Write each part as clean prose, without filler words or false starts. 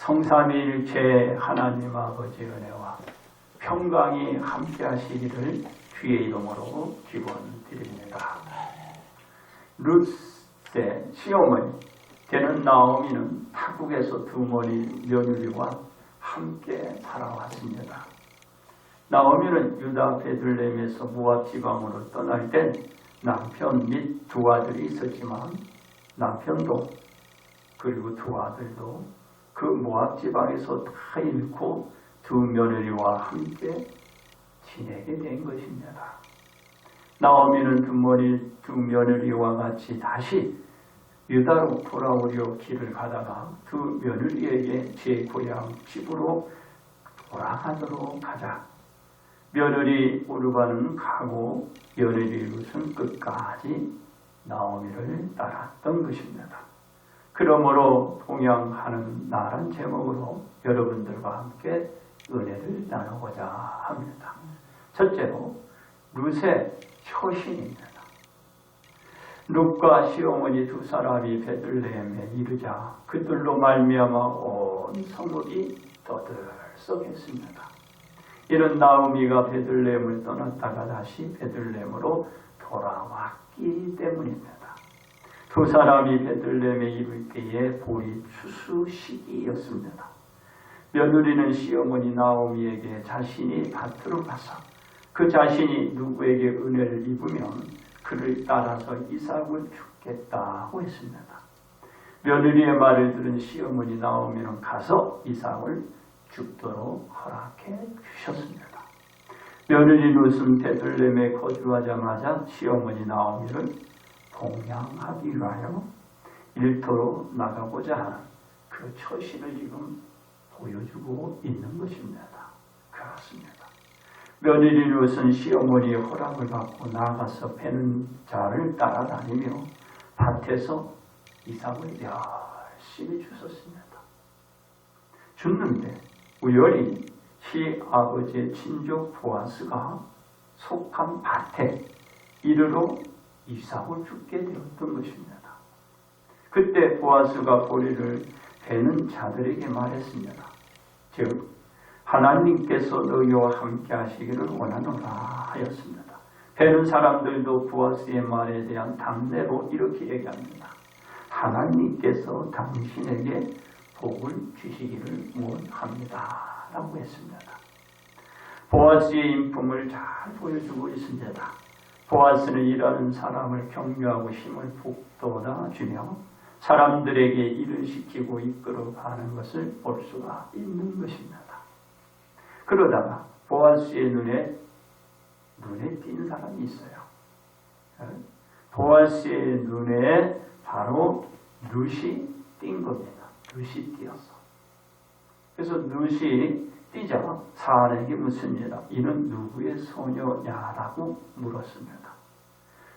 성삼위일체 하나님 아버지 은혜와 평강이 함께 하시기를 주의 이름으로 기원드립니다. 룻의 시어머니 되는 나오미는 타국에서 두 머리 며느리와 함께 살아왔습니다. 나오미는 유다 베들레헴에서 모압 지방으로 떠날 땐 남편 및 두 아들이 있었지만 남편도 그리고 두 아들도 그 모압 지방에서 다 잃고 두 며느리와 함께 지내게 된 것입니다. 나오미는 두 며느리와 같이 다시 유다로 돌아오려 길을 가다가 두 며느리에게 제 고향 집으로 돌아가도록 하자. 며느리 오르바는 가고 며느리 룻은 끝까지 나오미를 따랐던 것입니다. 그러므로 동양하는 나란 제목으로 여러분들과 함께 은혜를 나누고자 합니다. 첫째로 룻의 처신입니다. 룻과 시어머니 두 사람이 베들레헴에 이르자 그들로 말미암아 온 성읍이 떠들썩했습니다. 이는 나오미가 베들레헴을 떠났다가 다시 베들레헴으로 돌아왔기 때문입니다. 두 사람이 베들레헴에 이를 때에 볼이 추수 시기였습니다. 며느리는 시어머니 나오미에게 자신이 밭으로 가서 그 자신이 누구에게 은혜를 입으면 그를 따라서 이삭을 죽겠다고 했습니다. 며느리의 말을 들은 시어머니 나오미는 가서 이삭을 죽도록 허락해 주셨습니다. 며느리 룻은 베들레헴에 거주하자마자 시어머니 나오미를 봉양하기 위하여 일터로 나가고자 하는 그 처신을 지금 보여주고 있는 것입니다. 그렇습니다. 며느리 룻은 시어머니의 허락을 받고 나가서 패는 자를 따라다니며 밭에서 이삭을 열심히 주셨습니다. 줬는데 우연히 시아버지의 친족 보아스가 속한 밭에 이르러 이삭을 죽게 되었던 것입니다. 그때 보아스가 보리를 베는 자들에게 말했습니다. 즉 하나님께서 너희와 함께 하시기를 원하노라 하였습니다. 베는 사람들도 보아스의 말에 대한 담내로 이렇게 얘기합니다. 하나님께서 당신에게 복을 주시기를 원합니다 라고 했습니다. 보아스의 인품을 잘 보여주고 있습니다. 보아스는 일하는 사람을 격려하고 힘을 북돋아주며 사람들에게 일을 시키고 이끌어가는 것을 볼 수가 있는 것입니다. 그러다가 보아스의 눈에 띈 사람이 있어요. 보아스의 눈에 바로 룻이 띈 겁니다. 룻이 띄었어. 그래서 룻이 띄자 사안에게 묻습니다. 이는 누구의 소녀냐라고 물었습니다.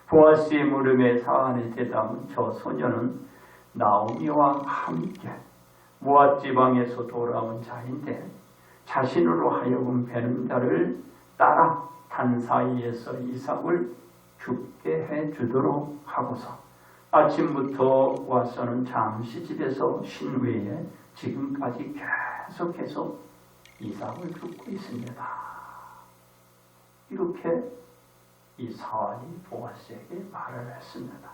보아스의 물음에 사안의 대답은 저 소녀는 나오미와 함께 모압 지방에서 돌아온 자인데 자신으로 하여금 베는 자를 따라 단 사이에서 이삭을 죽게 해주도록 하고서 아침부터 와서는 잠시 집에서 쉰 후에 지금까지 계속해서 이삭을 죽고 있습니다. 이렇게 이 사환이 보아스에게 말을 했습니다.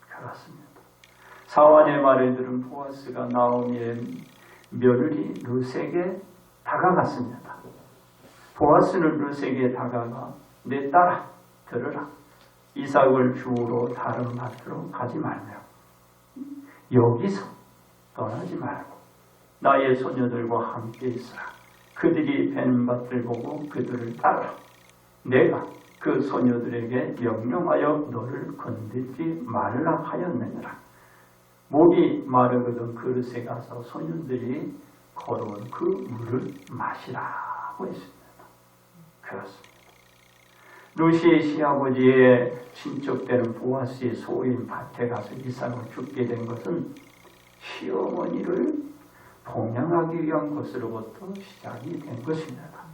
그렇습니다. 사환의 말을 들은 보아스가 나오미의 며느리 룻에게 다가갔습니다. 보아스는 룻에게 다가가 내 딸아 들으라. 이삭을 주우러 다른 밭으로 가지 말며 여기서 떠나지 말고 나의 소녀들과 함께 있으라. 그들이 베는 밭을 보고 그들을 따르라. 내가 그 소녀들에게 명령하여 너를 건들지 말라 하였느니라. 목이 마르거든 그릇에 가서 소년들이 걸어온 그 물을 마시라고 했습니다. 그렇습니다. 룻이 시아버지의 친척되는 보아스의 소인 밭에 가서 이삭을 죽게 된 것은 시어머니를 봉양하기 위한 것으로부터 시작이 된 것입니다.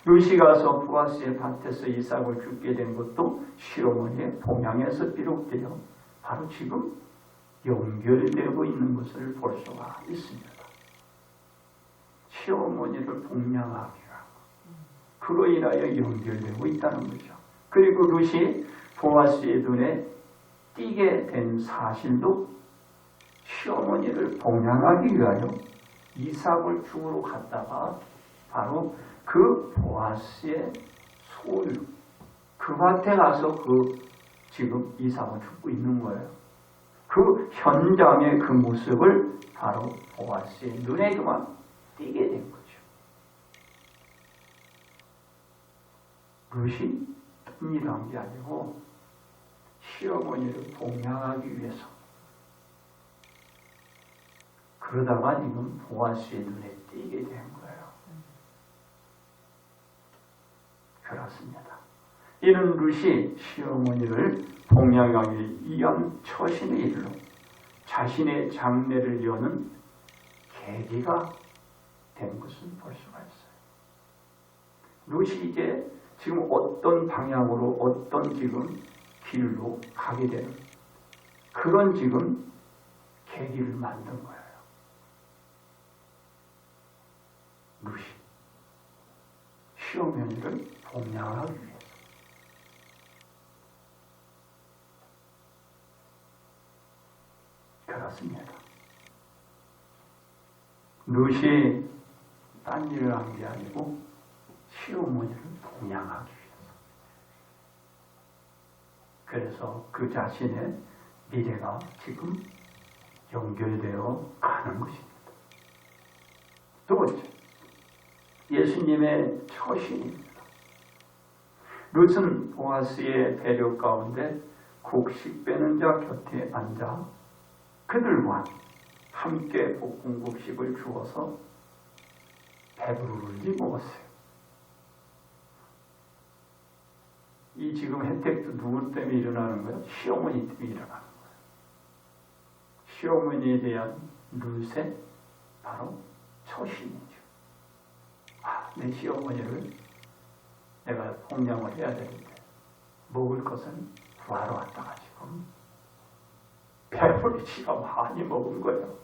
룻이 가서 보아스의 밭에서 이삭을 죽게 된 것도 시어머니의 봉양에서 비롯되어 바로 지금 연결되고 있는 것을 볼 수가 있습니다. 시어머니를 복양하기가 그로 인하여 연결되고 있다는 거죠. 그리고 룻이 보아스의 눈에 띄게 된 사실도 시어머니를 복양하기 위하여 이삭을 주우러 갔다가 바로 그 보아스의 소유 그 밭에 가서 지금 이삭을 줍고 있는 거예요. 그 현장의 그 모습을 바로 보아스의 눈에 그만 띄게 된 거죠. 룻이 뜬일한 게 아니고 시어머니를 복양하기 위해서 그러다가 지금 보아스의 눈에 띄게 된 거예요. 그렇습니다. 이는 룻이 시어머니를 복양하기 위한 처신의 일로 자신의 장래를 여는 계기가 된 것을 볼 수가 있어요. 룻이 이제 지금 어떤 방향으로 어떤 지금 길로 가게 되는 그런 지금 계기를 만든 거예요. 룻이 시어머니를 복양하기 위해서. 그렇습니다. 룻이 딴 일을 한 게 아니고 시어머니를 복양하기 위해서. 그래서 그 자신의 미래가 지금 연결되어 가는 것입니다. 두 번째, 예수님의 처신입니다. 룻은 보아스의 배려 가운데 곡식 빼는 자 곁에 앉아 그들과 함께 볶은 곡식을 주어서 배부르게 먹었어요. 이 지금 혜택도 누구 때문에 일어나는 거예요? 시어머니 때문에 일어나는 거예요. 시어머니에 대한 룻의 바로 처신이죠. 내 시어머니를 내가 복양을 해야 되는데 먹을 것은 구하러 왔다가 지금 배불리 지가 많이 먹은 거예요.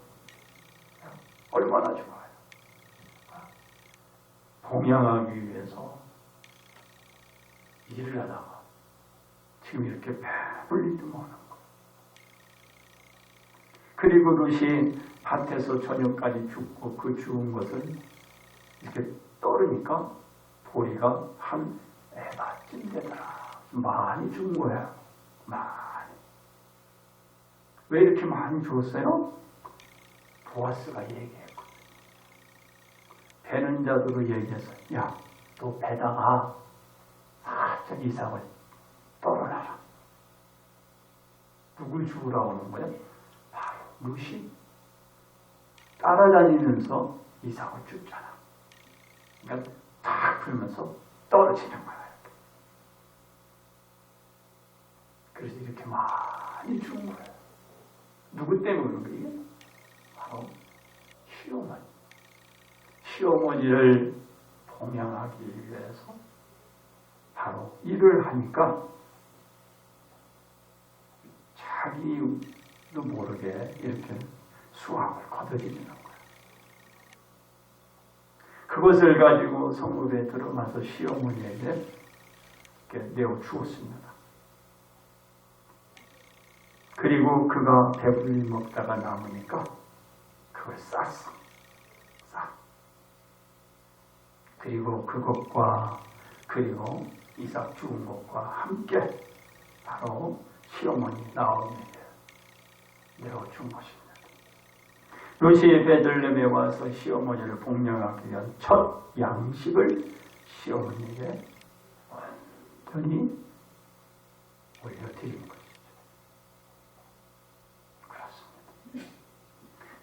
얼마나 좋아요. 복양하기 위해서 일을 하다가 지금 이렇게 배불리 먹는 거예요. 그리고 룻이 밭에서 저녁까지 죽고 그 죽은 것을 이렇게 떨으니까 보리가 한 에바쯤 되더라. 많이 준 거야. 많이. 왜 이렇게 많이 줬어요? 보아스가 얘기했고 배는 자들로 얘기해서 야, 너 배다가 살짝 이삭을 떨어놔라. 누굴 죽으라고 하는 거야? 바로 룻이 따라다니면서 이삭을 줍잖아. 그러니까 탁 풀면서 떨어지는 거야. 그래서 이렇게 많이 준 거예요. 누구 때문에 그래요? 바로 시어머니. 시어머니를 봉양하기 위해서 바로 일을 하니까 자기도 모르게 이렇게 수확을 거둬들이는 거예요. 그것을 가지고 성읍에 들어가서 시어머니에게 이렇게 내어 주었습니다. 그리고 그가 배불리 먹다가 남으니까 그걸 쌌어. 그리고 그것과 그리고 이삭 죽은 것과 함께 바로 시어머니 나오미에게 내어준 것입니다. 룻이 베들레헴에 와서 시어머니를 복양하기 위한 첫 양식을 시어머니에게 완전히 올려드린 것이죠. 그렇습니다.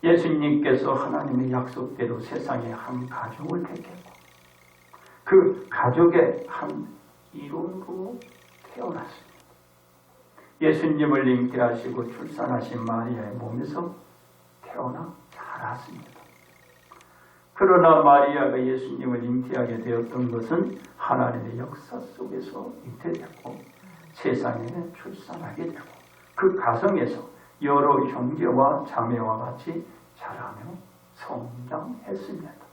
예수님께서 하나님의 약속대로 세상에 한 가족을 택했고 그 가족의 한 이론으로 태어났습니다. 예수님을 잉태하시고 출산하신 마리아의 몸에서 태어나 자랐습니다. 그러나 마리아가 예수님을 잉태하게 되었던 것은 하나님의 역사 속에서 잉태되고 세상에 출산하게 되고 그 가정에서 여러 형제와 자매와 같이 자라며 성장했습니다.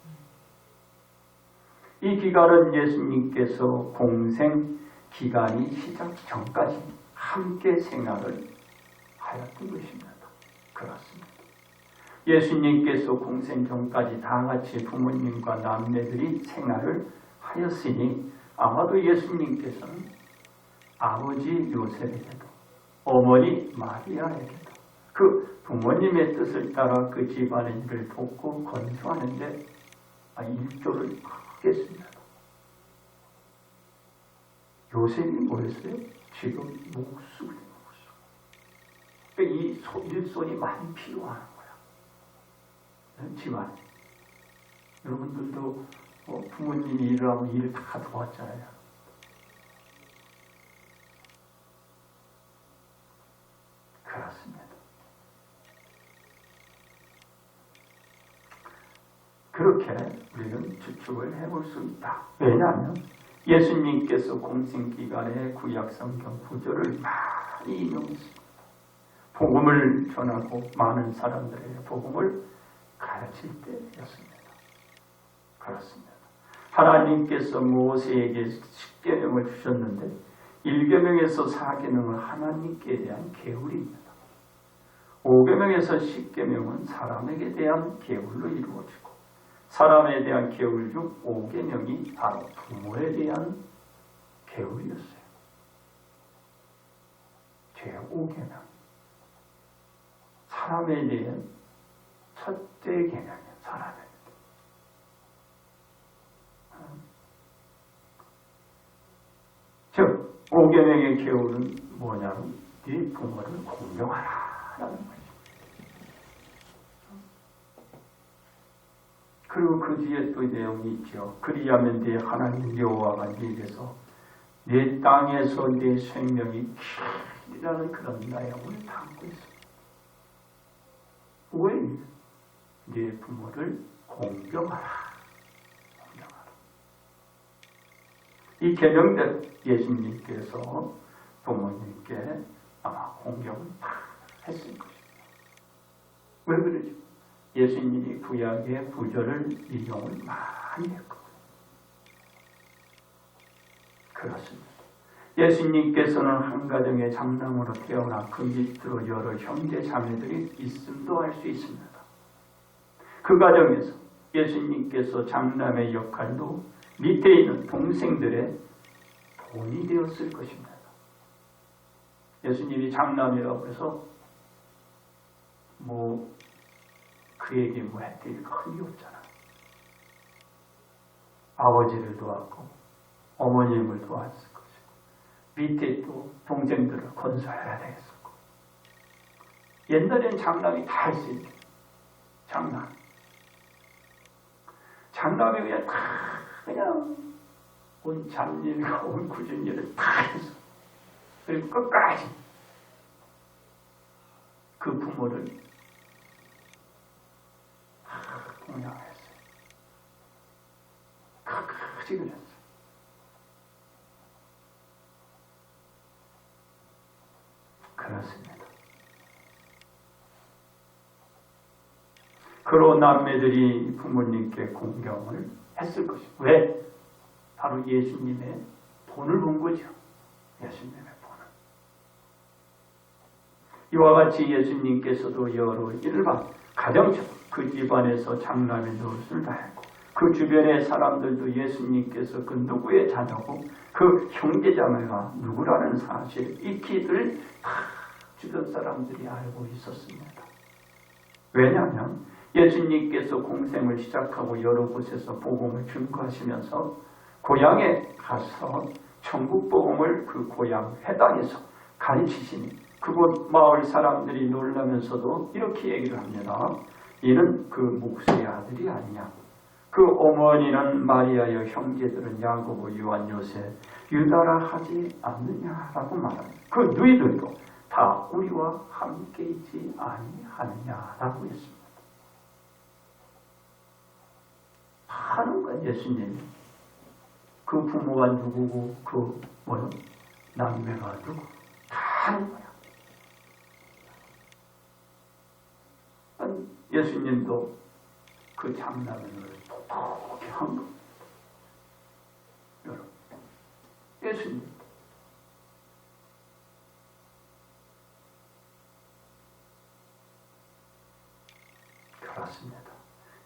이 기간은 예수님께서 공생 기간이 시작 전까지 함께 생활을 하였던 것입니다. 그렇습니다. 예수님께서 공생 전까지 다 같이 부모님과 남매들이 생활을 하였으니 아마도 예수님께서는 아버지 요셉에게도 어머니 마리아에게도 그 부모님의 뜻을 따라 그 집안의 일을 돕고 건조하는데 일조를 하겠습니다. 요셉이 뭐였어요? 지금 목숨을 먹었어. 이 일손이 많이 필요한 거야. 집안. 여러분들도 부모님이 일을 하면 일을 다 도왔잖아요. 그렇습니다. 그렇게 우리는 추측을 해볼 수 있다. 왜냐하면 예수님께서 공생기간에 구약성경 구절을 많이 인용했습니다. 복음을 전하고 많은 사람들에게 복음을 가르칠 때였습니다. 그렇습니다. 하나님께서 모세에게 10계명을 주셨는데 1계명에서 4계명은 하나님께 대한 계율입니다. 5계명에서 10계명은 사람에게 대한 계율로 이루어지고 사람에 대한 계율 중 5계명이 바로 부모에 대한 계율이었어요. 제5계명. 사람에 대한 첫째 계명이에요. 사람에. 즉 5계명의 계율은 뭐냐면 네 부모를 공경하라라는 거죠. 그리고 그 뒤에 또 내용이 있죠. 그리하면 네 하나님 여호와가 네게서 내 땅에서 내 생명이 길이라는 그런 내용을 담고 있습니다. 왜? 네 부모를 공경하라. 이 계명대로 예수님께서 부모님께 아마 공경을 다 했을 것입니다. 왜 그러죠? 예수님이 구약의 구절을 인용을 많이 했거든요. 그렇습니다. 예수님께서는 한 가정의 장남으로 태어나 그 밑으로 여러 형제 자매들이 있음도 알 수 있습니다. 그 가정에서 예수님께서 장남의 역할도 밑에 있는 동생들의 돈이 되었을 것입니다. 예수님이 장남이라고 해서 그에게 혜택이 큰 게 없잖아. 아버지를 도왔고 어머님을 도왔을 것이고 밑에 또 동생들을 건설해야 되겠었고 옛날엔 장남이 다 했어요. 장남이 그냥 온 잡일과 온 굳은 일을 다 했어. 그리고 끝까지 그 부모를 공양했어요. 끝까지 그랬어요. 그렇습니다. 그로 남매들이 부모님께 공경을 했을 것이고 왜? 바로 예수님의 본을 본 거죠. 예수님의 본을. 이와 같이 예수님께서도 여러 일반 가정처럼 그 집안에서 장남의 노릇을 다했고 그 주변의 사람들도 예수님께서 그 누구의 자녀고 그 형제자매가 누구라는 사실 익히들 다 주변 사람들이 알고 있었습니다. 왜냐하면 예수님께서 공생을 시작하고 여러 곳에서 복음을 증거하시면서 고향에 가서 천국 복음을 그 고향 회당에서 가르치시니 그곳 마을 사람들이 놀라면서도 이렇게 얘기를 합니다. 이는 그 목수의 아들이 아니냐. 그 어머니는 마리아여 형제들은 야고보, 요한, 요셉, 유다라 하지 않느냐라고 말합니다. 그 너희들도 다 우리와 함께 있지 아니하느냐라고 했습니다. 하는 거야 예수님이. 그 부모가 누구고 그 남매가 누구 다 하는 거야. 예수님도 그 장남을 똑똑히 한 거. 예수님. 그렇습니다.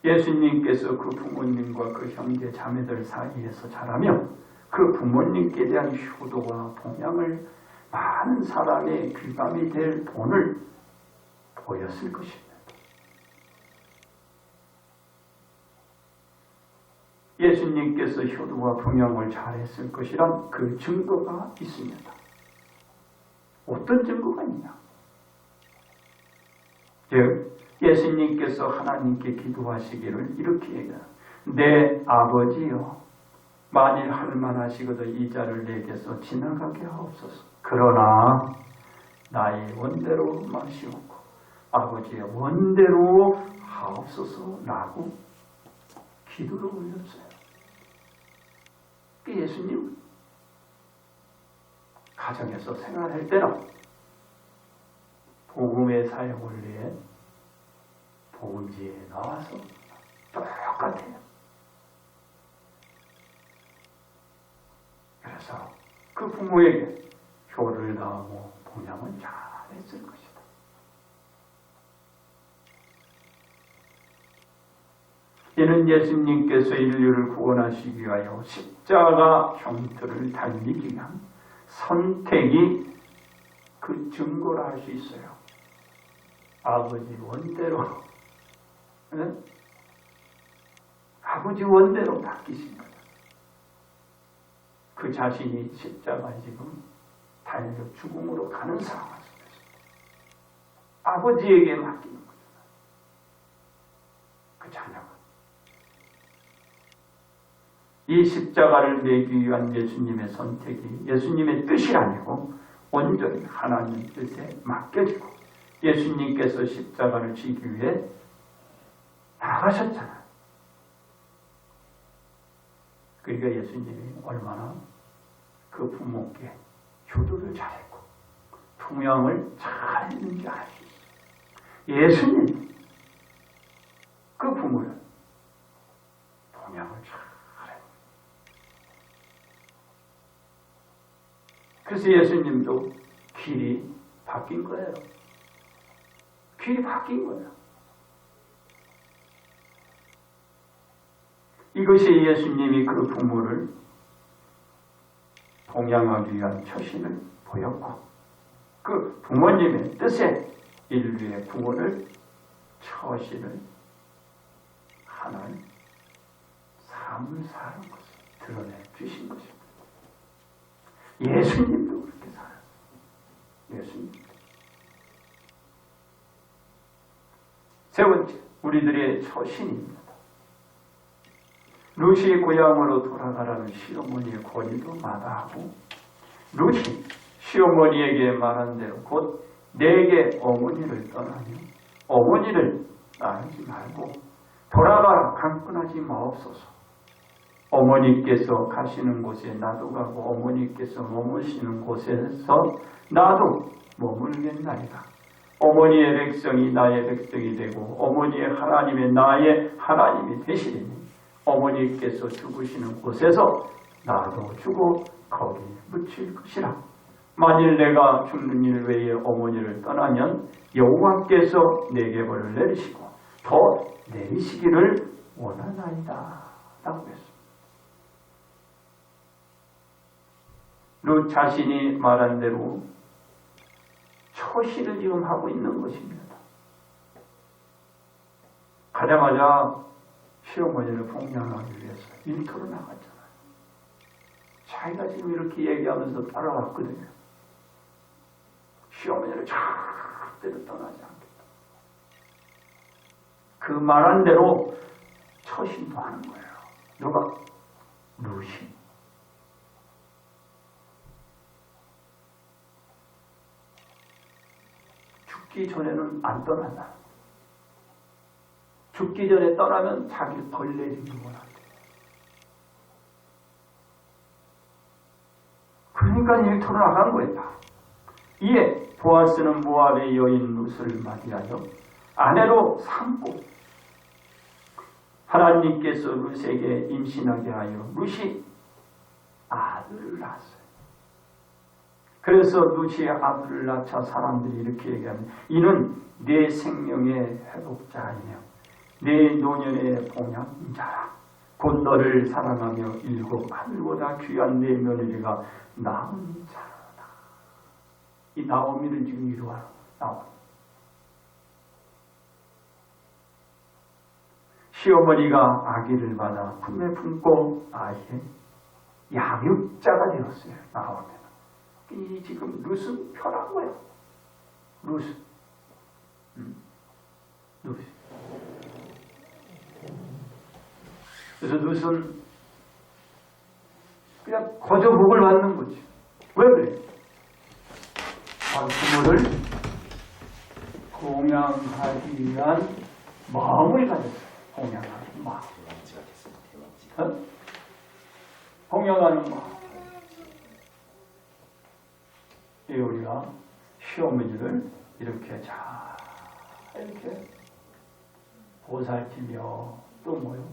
예수님께서 그 부모님과 그 형제 자매들 사이에서 자라며 그 부모님께 대한 효도와 봉양을 많은 사람의 귀감이 될 본을 보였을 것입니다. 예수님께서 효도와 봉양을 잘했을 것이란 그 증거가 있습니다. 어떤 증거가 있냐? 즉 예수님께서 하나님께 기도하시기를 이렇게 얘기합니다. 내 아버지여, 만일 할만하시거든 이 자를 내게서 지나가게 하옵소서. 그러나 나의 원대로 마시옵고 아버지의 원대로 하옵소서라고 기도를 올렸어요. 예수님 가정에서 생활할 때는 복음의 사역을 위해 복음지에 나와서 똑같아요. 그래서 그 부모에게 효를 다하고 봉양을 잘했을 것이다. 이는 예수님께서 인류를 구원하시기 위하여 십자가 형틀을 달리기 위한 선택이 그 증거라 할 수 있어요. 아버지 원대로, 아버지 원대로 바뀌신 거예요. 그 자신이 십자가 지금 달려 죽음으로 가는 상황 속에서 아버지에게 맡기는 거죠. 그 자녀가. 이 십자가를 내기 위한 예수님의 선택이 예수님의 뜻이 아니고 온전히 하나님 뜻에 맡겨지고 예수님께서 십자가를 지기 위해 나가셨잖아요. 그러니까 예수님이 얼마나 그 부모께 효도를 잘했고 봉양을 잘했는지 알 수 있어요. 예수님 그 부모를 봉양을 잘했어요. 그래서 예수님도 길이 바뀐 거예요. 길이 바뀐 거예요. 이것이 예수님이 그 부모를 봉양하기 위한 처신을 보였고 그 부모님의 뜻에 인류의 구원을 처신을 하는 삶을 사는 것을 드러내 주신 것입니다. 예수님도 그렇게 살았어요. 예수님. 세 번째, 우리들의 처신입니다. 룻이 고향으로 돌아가라는 시어머니의 권위도 마다하고 룻이 시어머니에게 말한 대로 곧 내게 어머니를 떠나며 어머니를 따르지 말고 돌아가라 강권하지 마옵소서. 어머니께서 가시는 곳에 나도 가고 어머니께서 머무시는 곳에서 나도 머물겠나이다. 어머니의 백성이 나의 백성이 되고 어머니의 하나님의 나의 하나님이 되시리니 어머니께서 죽으시는 곳에서 나도 죽어 거기 묻힐 것이라. 만일 내가 죽는 일 외에 어머니를 떠나면 여호와께서 내게 벌을 내리시고 더 내리시기를 원하나이다 라고 했습니다. 룻 자신이 말한 대로 처신을 지금 하고 있는 것입니다. 가자마자 시어머니를 봉양하기 위해서 일터로 나갔잖아요. 자기가 지금 이렇게 얘기하면서 따라왔거든요. 시어머니를 절대로 떠나지 않겠다. 그 말한 대로 처신도 하는 거예요. 누가? 룻이. 죽기 전에는 안 떠난다. 죽기 전에 떠나면 자기 벌 내리는 원한다. 그러니까 일터로 나간 거였다. 이에 보아스는 모압의 여인 룻을 맞이하여 아내로 삼고 하나님께서 룻에게 임신하게 하여 룻이 아들을 낳았어요. 그래서 루시의 아들을 낳자 사람들이 이렇게 얘기합니다. 이는 내 생명의 회복자이며 내 노년의 봉양자라. 곧 너를 사랑하며 일곱 하늘보다 귀한 내 며느리가 낳은 자라다. 이 나오미를 지금 이루어요. 나오미. 시어머니가 아기를 받아 품에 품고 아이의 양육자가 되었어요. 나오면 이 지금 룻은 편한 거예요. 룻은 그래서 룻은 그냥 거저 복을 받는 거지. 왜 그래? 부모를 공양하기 위한 마음을 가졌어요. 공양하는 마음. 공양하는 마음. 이 우리가 시어머니를 이렇게 잘 이렇게 보살피며 또 뭐요?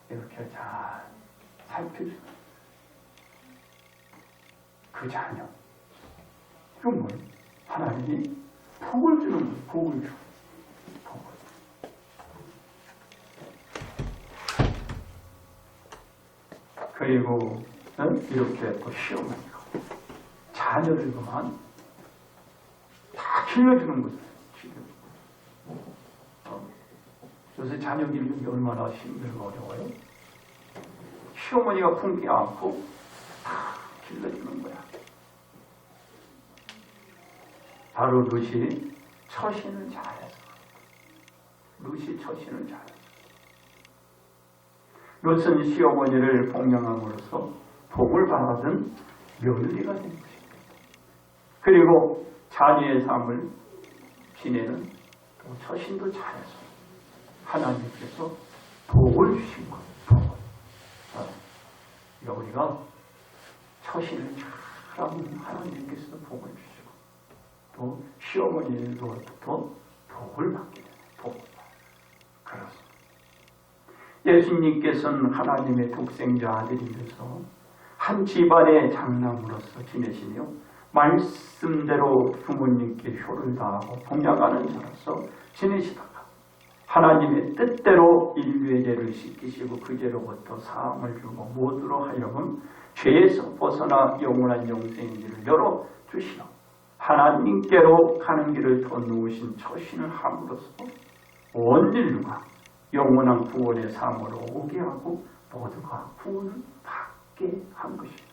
이렇게 잘 살펴주는 그 자녀. 이건 뭐예요? 하나님이 복을 주는 거예요. 복을 주고. 그리고 이렇게 또 시어머니가 자녀를 그만 다 길러주는 거죠. 요새 자녀 기르는 게 얼마나 힘들고 어려워요. 시어머니가 품기 않고 다 길러주는 거야. 바로 룻이 처신을 잘해서. 룻이 처신을 잘해서. 룻은 시어머니를 봉양함으로써 복을 받은 며느리가 된 것입니다. 그리고 자녀의 삶을 지내는 처신도 잘해서 하나님께서 복을 주신 것. 복을. 우리가 처신을 잘하면 하나님께서 복을 주시고 또 시어머니로부터 복을 받게 됩니다. 복을. 그렇습니다. 예수님께서는 하나님의 독생자 아들이면서 한 집안의 장남으로서 지내시며 말씀대로 부모님께 효를 다하고 봉양하는 자로서 지내시다가 하나님의 뜻대로 인류의 죄를 씻기시고 그 죄로부터 사함을 주고 모두로 하여금 죄에서 벗어나 영원한 영생의 길을 열어주시어 하나님께로 가는 길을 더 놓으신 처신을 함으로써 온 인류가 영원한 구원의 삶으로 오게 하고 모두가 구원을 받게 한 것입니다.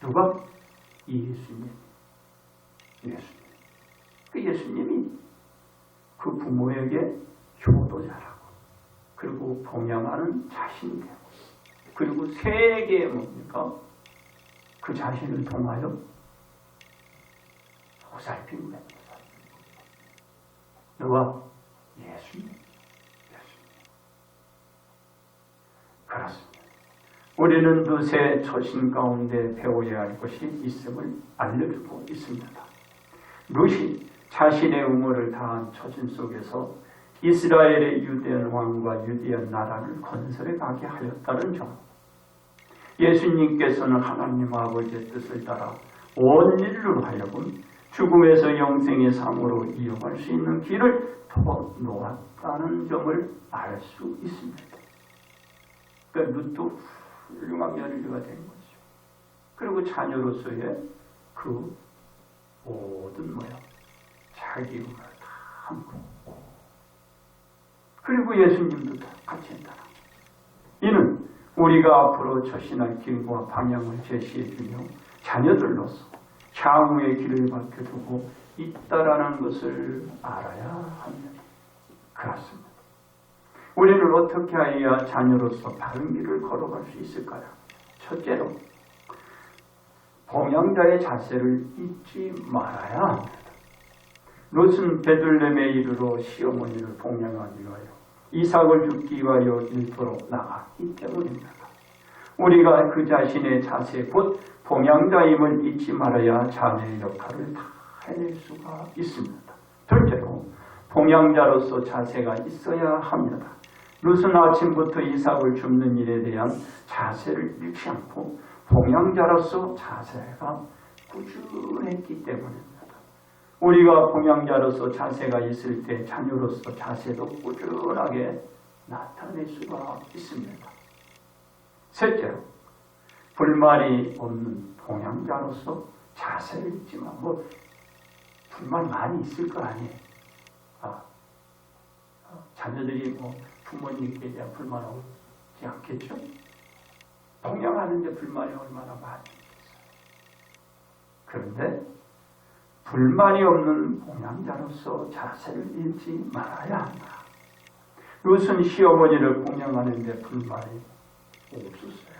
누가? 예수님. 그 예수님이 그 부모에게 효도자라고 그리고 봉양하는 자신이 되고 그리고 세계에 뭡니까? 그 자신을 통하여 보살피는 겁니다. 누가? 예수님. 그렇습니다. 우리는 룻의 처신 가운데 배워야 할 것이 있음을 알려주고 있습니다. 룻이 자신의 의무를 다한 처신 속에서 이스라엘의 유대한 왕과 유대한 나라를 건설해 가게 하였다는 점. 예수님께서는 하나님 아버지의 뜻을 따라 온 인류로 하여금 죽음에서 영생의 삶으로 이어갈 수 있는 길을 더 놓았다는 점을 알 수 있습니다. 그러니까 룻도 훌륭한 며느리가 된 거죠. 그리고 자녀로서의 그 모든 자기 의무를 다 한 거고. 그리고 예수님도 같이 했다. 이는 우리가 앞으로 처신할 길과 방향을 제시해주며 자녀들로서 향후의 길을 밝혀두고 있다라는 것을 알아야 합니다. 그렇습니다. 우리는 어떻게 해야 자녀로서 바른 길을 걸어갈 수 있을까요? 첫째로 봉양자의 자세를 잊지 말아야 합니다. 롯은 베들레헴에 이르러 시어머니를 봉양하기 위하여 이삭을 죽기 위하여 일터로 나갔기 때문입니다. 우리가 그 자신의 자세 곧 봉양자임을 잊지 말아야 자녀의 역할을 다 해낼 수가 있습니다. 둘째로 봉양자로서 자세가 있어야 합니다. 롯은 아침부터 이삭을 줍는 일에 대한 자세를 잃지 않고 봉양자로서 자세가 꾸준했기 때문입니다. 우리가 봉양자로서 자세가 있을 때 자녀로서 자세도 꾸준하게 나타낼 수가 있습니다. 셋째로, 불만이 없는 봉양자로서 자세를 있지만 불만 많이 있을 거 아니에요. 자녀들이 부모님께 대한 불만 없지 않겠죠? 봉양하는데 불만이 얼마나 많이 있겠어요. 그런데 불만이 없는 봉양자로서 자세를 잃지 말아야 한다. 롯은 시어머니를 봉양하는데 불만이 없었어요.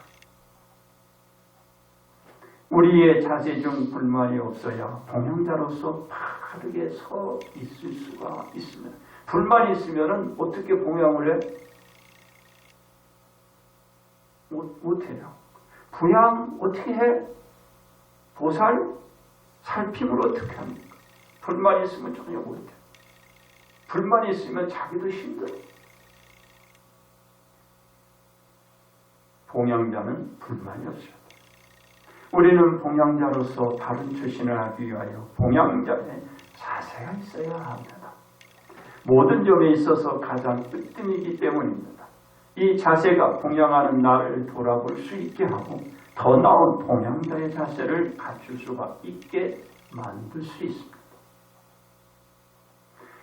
우리의 자세 중 불만이 없어야 봉양자로서 바르게 서 있을 수가 있습니다. 불만이 있으면 어떻게 봉양을 해? 못해요. 부양 어떻게 해? 보살? 살핌을 어떻게 합니까? 불만이 있으면 전혀 못해요. 불만이 있으면 자기도 힘들어요. 봉양자는 불만이 없어요. 우리는 봉양자로서 바른 처신을 하기 위하여 봉양자의 자세가 있어야 합니다. 모든 점에 있어서 가장 으뜸이기 때문입니다. 이 자세가 봉양하는 나를 돌아볼 수 있게 하고 더 나은 봉양자의 자세를 갖출 수가 있게 만들 수 있습니다.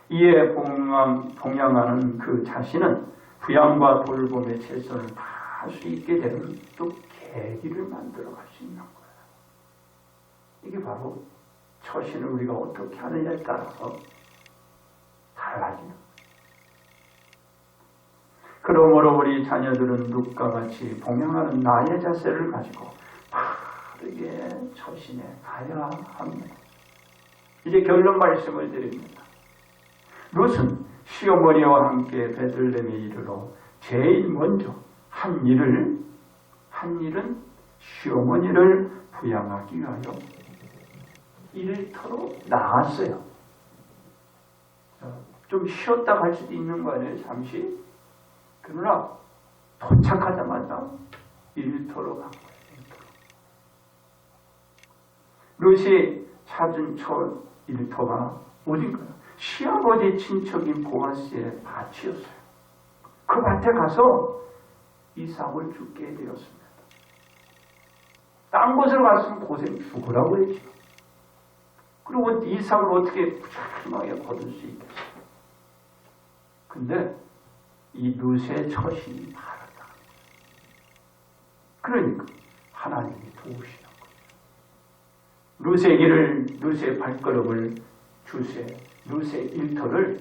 이에 봉양하는 그 자신은 부양과 돌봄의 최선을 다할 수 있게 되는 또 계기를 만들어 갈 수 있는 거예요. 이게 바로 처신을 우리가 어떻게 하느냐에 따라서 달라지는 거예요. 그러므로 우리 자녀들은 룻과 같이 봉양하는 나의 자세를 가지고 바르게 처신해 가야 합니다. 이제 결론 말씀을 드립니다. 룻은 시어머니와 함께 베들레헴에 이르러 제일 먼저 한 일은 시어머니를 부양하기 위하여 일터로 나갔어요. 좀 쉬었다 갈 수도 있는 거 아니에요, 잠시? 그러나 도착하자마자 일터로 간 거예요. 룻이 찾은 첫 일터가 어딘가요? 시아버지 친척인 보아스의 밭이었어요. 그 밭에 가서 이삭을 죽게 되었습니다. 딴 곳으로 갔으면 고생 죽으라고 했죠. 그리고 이삭을 어떻게 부지런하게 거둘 수 있겠어요? 근데 이 룻의 처신이 바르다. 그러니까 하나님이 도우시는 거예요. 룻의 발걸음을 주세, 룻의 일터를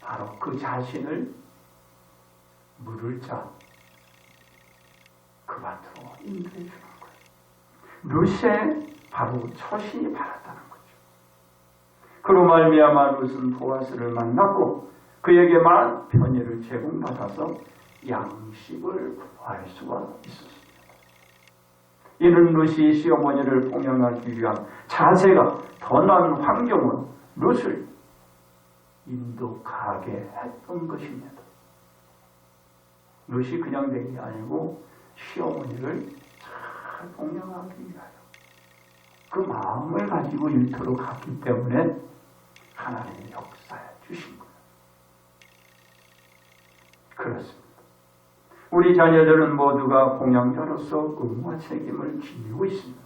바로 그 자신을 물을 자 그 밭으로 인도해 주는 거예요. 룻의 바로 처신이 바랐다는 거죠. 그로 말미암아 룻은 보아스를 만났고 그에게 많은 편의를 제공받아서 양식을 구할 수가 있었습니다. 이는 룻이 시어머니를 봉양하기 위한 자세가 더 나은 환경으로 룻을 인도하게 했던 것입니다. 룻이 그냥 된 게 아니고 시어머니를 잘 봉양하기 위하여 그 마음을 가지고 일터로 갔기 때문에 하나님의 역사에 주신 거예요. 그렇습니다. 우리 자녀들은 모두가 봉양자로서 의무와 책임을 지니고 있습니다.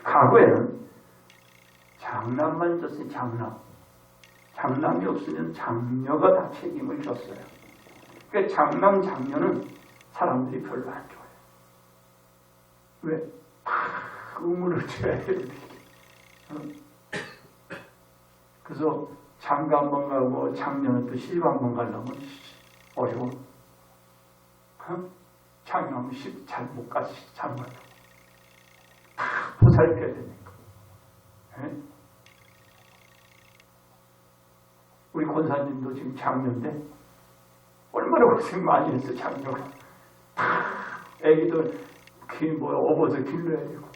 과거에는 장남만 졌어요. 장남이 없으면 장녀가 다 책임을 졌어요. 그러니까 장남, 장녀는 사람들이 별로 안 좋아해요. 왜? 의무를 져야 돼요. 그래서 장가 한 번 가고 장녀는 또 시집 한 번 가려면 어려워. 장녀는 시집 잘 못 가지, 장가도. 다 보살펴야 되니까. 우리 권사님도 지금 장녀인데 얼마나 고생 많이 했어, 장녀가. 애기들 업어서 길러야 되고.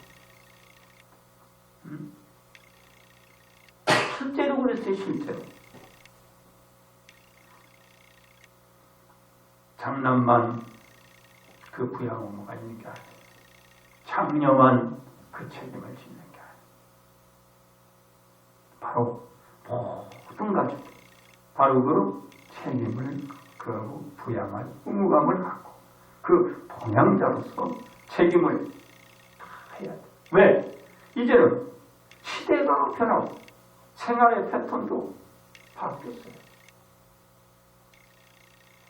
실제로 그랬어요, 실제로. 장남만 그 부양 의무가 있는 게 아니에요. 장녀만 그 책임을 짓는 게 아니에요. 바로 모든 가족 바로 그 책임을 부양할 의무감을 갖고 그 봉양자로서 책임을 다 해야 돼. 왜? 이제는 시대가 변하고 생활의 패턴도 바뀌었어요.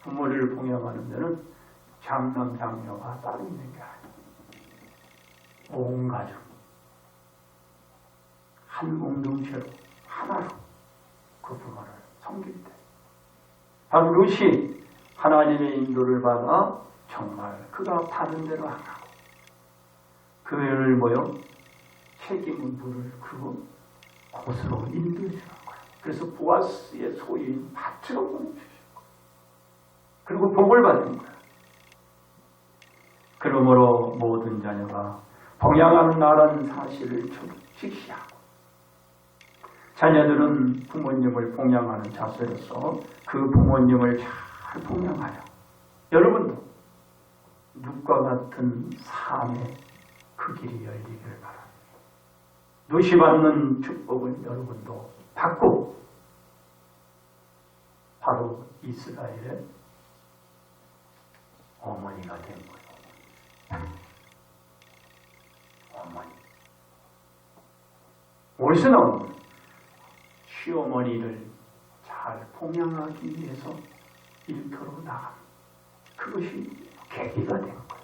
부모를 봉양하는 데는 장남, 장녀가 따로 있는 게 아니에요. 온 가족 한 공동체로 하나로 그 부모를 섬길 때 바로 그것이 하나님의 인도를 받아 정말 그가 다른 데로 안 가고 그를 책임을 물을 그 곳으로 인도해 주는 거예요. 그래서 보아스의 소유인 밭으로 보내주시고 그리고 복을 받은 거예요. 그러므로 모든 자녀가 봉양하는 나라는 사실을 직시하고 자녀들은 부모님을 봉양하는 자세로서 그 부모님을 잘 봉양하여 여러분도 눕과 같은 삶의 그 길이 열리기를 바랍니다. 누시 받는 축복을 여러분도 받고 바로 이스라엘의 어머니가 된 거예요. 어머니. 어디서 나온 거예요? 시어머니를 잘 봉양하기 위해서 일터로 나간 그것이 계기가 된 거예요.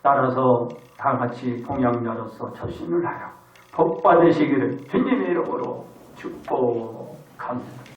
따라서 다 같이 봉양자로서 처신을 하여 복 받으시기를 주님의 이름으로 축복합니다.